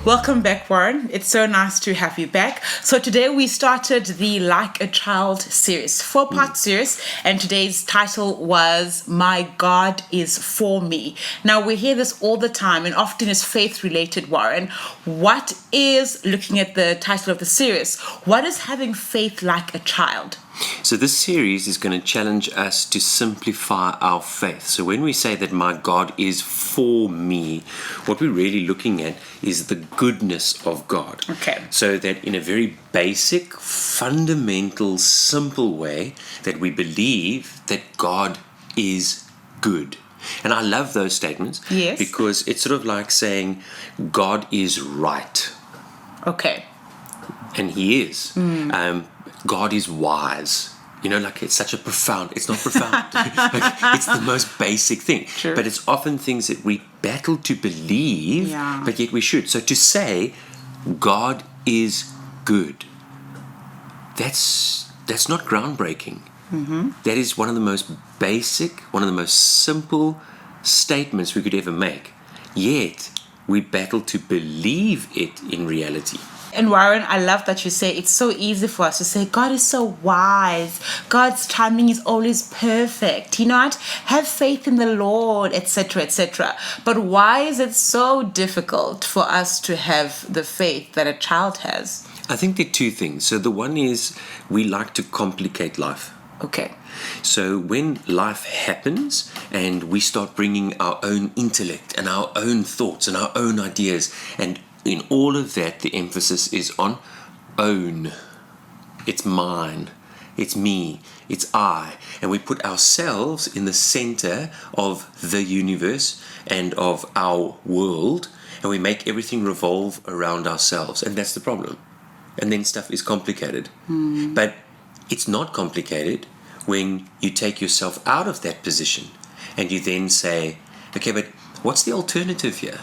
Welcome back, Warren. It's so nice to have you back. So today we started the Like a Child series, 4-part series, and today's title was My God is For Me. Now we hear this all the time and often is faith related, Warren. What is, looking at the title of the series, what is having faith like a child? So this series is going to challenge us to simplify our faith. So when we say that my God is for me, what we're really looking at is the goodness of God. Okay. So that in a very basic, fundamental, simple way, that we believe that God is good. And I love those statements. Yes. Because it's sort of like saying God is right. Okay. And He is. God is wise. You know, like it's such a profound, it's not profound. Like, it's the most basic thing. True. But it's often things that we battle to believe, but yet we should. So to say God is good, that's not groundbreaking. That is one of the most basic, one of the most simple statements we could ever make. Yet we battle to believe it in reality. And Warren, I love that you say it's so easy for us to say God is so wise. God's timing is always perfect. You know what? Have faith in the Lord, etc., etc. But why is it so difficult for us to have the faith that a child has? I think there are two things. So the one is we like to complicate life. Okay. So when life happens and we start bringing our own intellect and our own thoughts and our own ideas, and in all of that, the emphasis is on own. It's mine. It's me. It's I. And we put ourselves in the center of the universe and of our world, and we make everything revolve around ourselves. And that's the problem. And then stuff is complicated. But it's not complicated when you take yourself out of that position and you then say, okay, but what's the alternative here?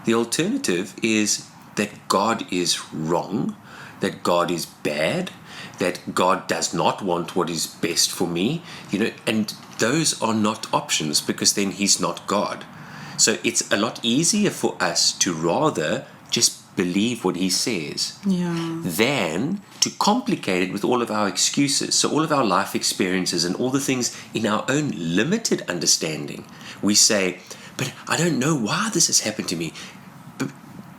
The alternative is that God is wrong, that God is bad, that God does not want what is best for me, and those are not options because then He's not God. So it's a lot easier for us to rather just believe what He says than to complicate it with all of our excuses. So all of our life experiences and all the things in our own limited understanding, we say, but I don't know why this has happened to me. But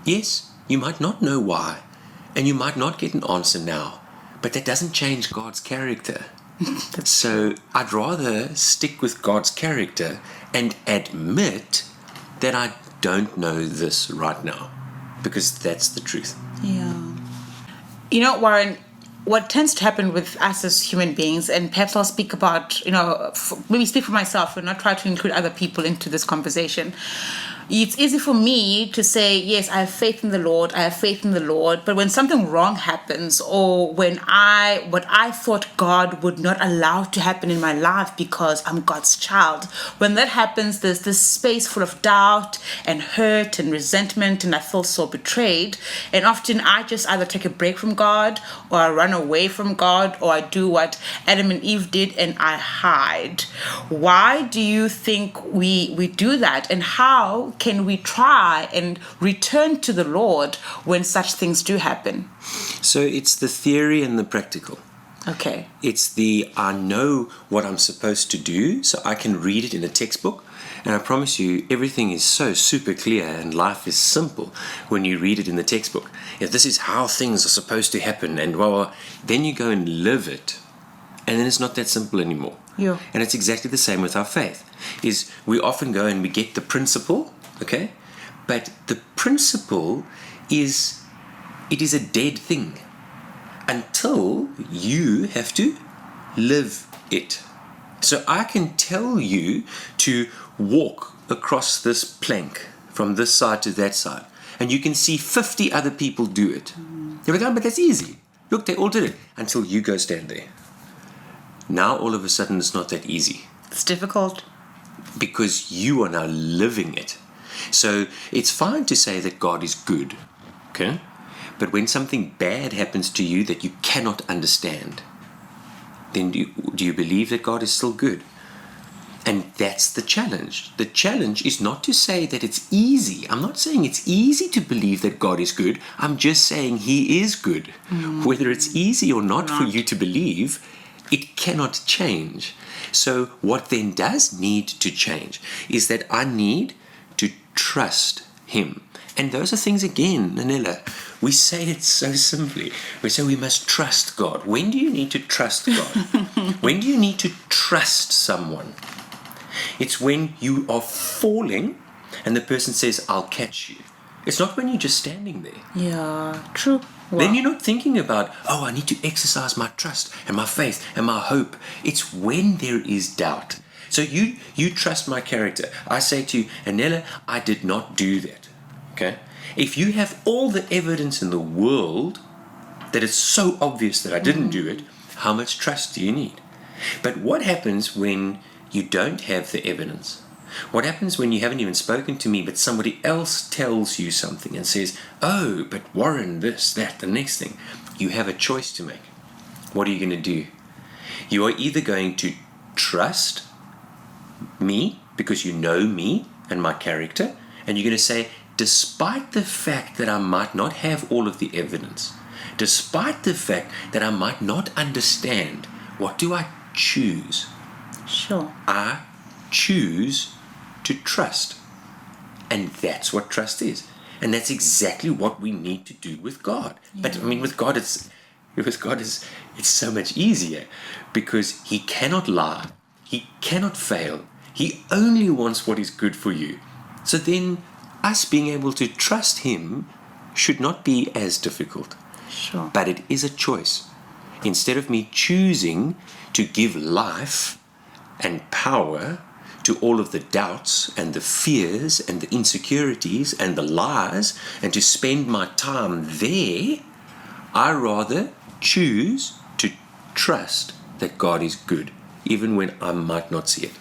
yes, you might not know why, and you might not get an answer now, but that doesn't change God's character. So I'd rather stick with God's character and admit that I don't know this right now, because that's the truth. Yeah. You know, Warren, what tends to happen with us as human beings, and perhaps I'll speak about, maybe speak for myself and not try to include other people into this conversation. It's easy for me to say, yes, I have faith in the Lord, but when something wrong happens, or when what I thought God would not allow to happen in my life because I'm God's child, when that happens, there's this space full of doubt and hurt and resentment, and I feel so betrayed. And often I just either take a break from God, or I run away from God, or I do what Adam and Eve did and I hide. Why do you think we do that? And how can we try and return to the Lord when such things do happen? So it's the theory and the practical. Okay. It's the I know what I'm supposed to do, so I can read it in a textbook. And I promise you, everything is so super clear and life is simple when you read it in the textbook. If this is how things are supposed to happen, and then you go and live it, and then it's not that simple anymore. Yeah. And it's exactly the same with our faith. Is we often go and we get the principle, okay? But the principle is a dead thing until you have to live it. So I can tell you to walk across this plank from this side to that side, and you can see 50 other people do it. You're like, oh, but that's easy. Look, they all did it, until you go stand there. Now all of a sudden it's not that easy. It's difficult. Because you are now living it. So it's fine to say that God is good, okay? But when something bad happens to you that you cannot understand, then do you believe that God is still good? And that's the challenge. The challenge is not to say that it's easy. I'm not saying it's easy to believe that God is good. I'm just saying He is good. Whether it's easy or not for you to believe, it cannot change. So what then does need to change is that I need to trust Him. And those are things, again, Nanella, we say it so simply. We say we must trust God. When do you need to trust God? When do you need to trust someone? It's when you are falling and the person says, I'll catch you. It's not when you're just standing there. Yeah, true. Wow. Then you're not thinking about, I need to exercise my trust and my faith and my hope. It's when there is doubt. So you trust my character. I say to you, Anela, I did not do that. Okay? If you have all the evidence in the world that it's so obvious that I didn't do it, how much trust do you need? But what happens when you don't have the evidence? What happens when you haven't even spoken to me, but somebody else tells you something and says, oh, but Warren, this, that, the next thing? You have a choice to make. What are you going to do? You are either going to trust me because you know me and my character, and you're going to say, despite the fact that I might not have all of the evidence, despite the fact that I might not understand, what do I choose? Sure. I choose to trust. And that's what trust is. And that's exactly what we need to do with God. Yeah. But I mean, with God it's so much easier because He cannot lie. He cannot fail. He only wants what is good for you. So then us being able to trust Him should not be as difficult. Sure. But it is a choice. Instead of me choosing to give life and power to all of the doubts and the fears and the insecurities and the lies and to spend my time there, I rather choose to trust that God is good, even when I might not see it.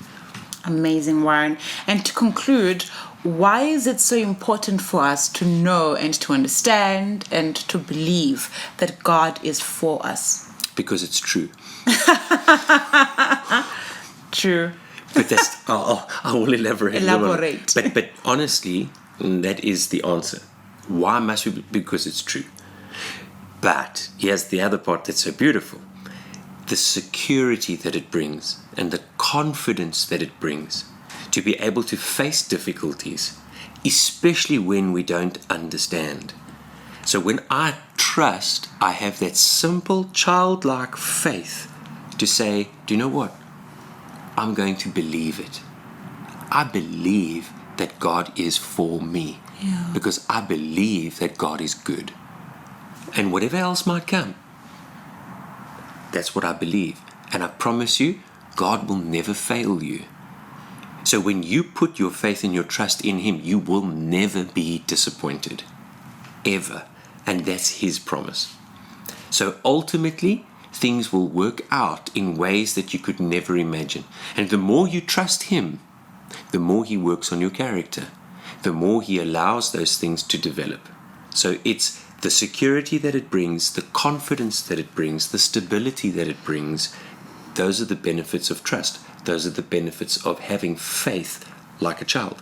Amazing, Warren. And to conclude, why is it so important for us to know and to understand and to believe that God is for us? Because it's true. True. But that's, I will elaborate. Elaborate. But honestly, that is the answer. Why must we? Because it's true. But here's the other part that's so beautiful. The security that it brings and the confidence that it brings to be able to face difficulties, especially when we don't understand. So when I trust, I have that simple childlike faith to say, do you know what? I'm going to believe it. I believe that God is for me because I believe that God is good. And whatever else might come, that's what I believe. And I promise you, God will never fail you. So when you put your faith and your trust in Him, you will never be disappointed. Ever. And that's His promise. So ultimately, things will work out in ways that you could never imagine. And the more you trust Him, the more He works on your character, the more He allows those things to develop. So it's the security that it brings, the confidence that it brings, the stability that it brings. Those are the benefits of trust. Those are the benefits of having faith like a child.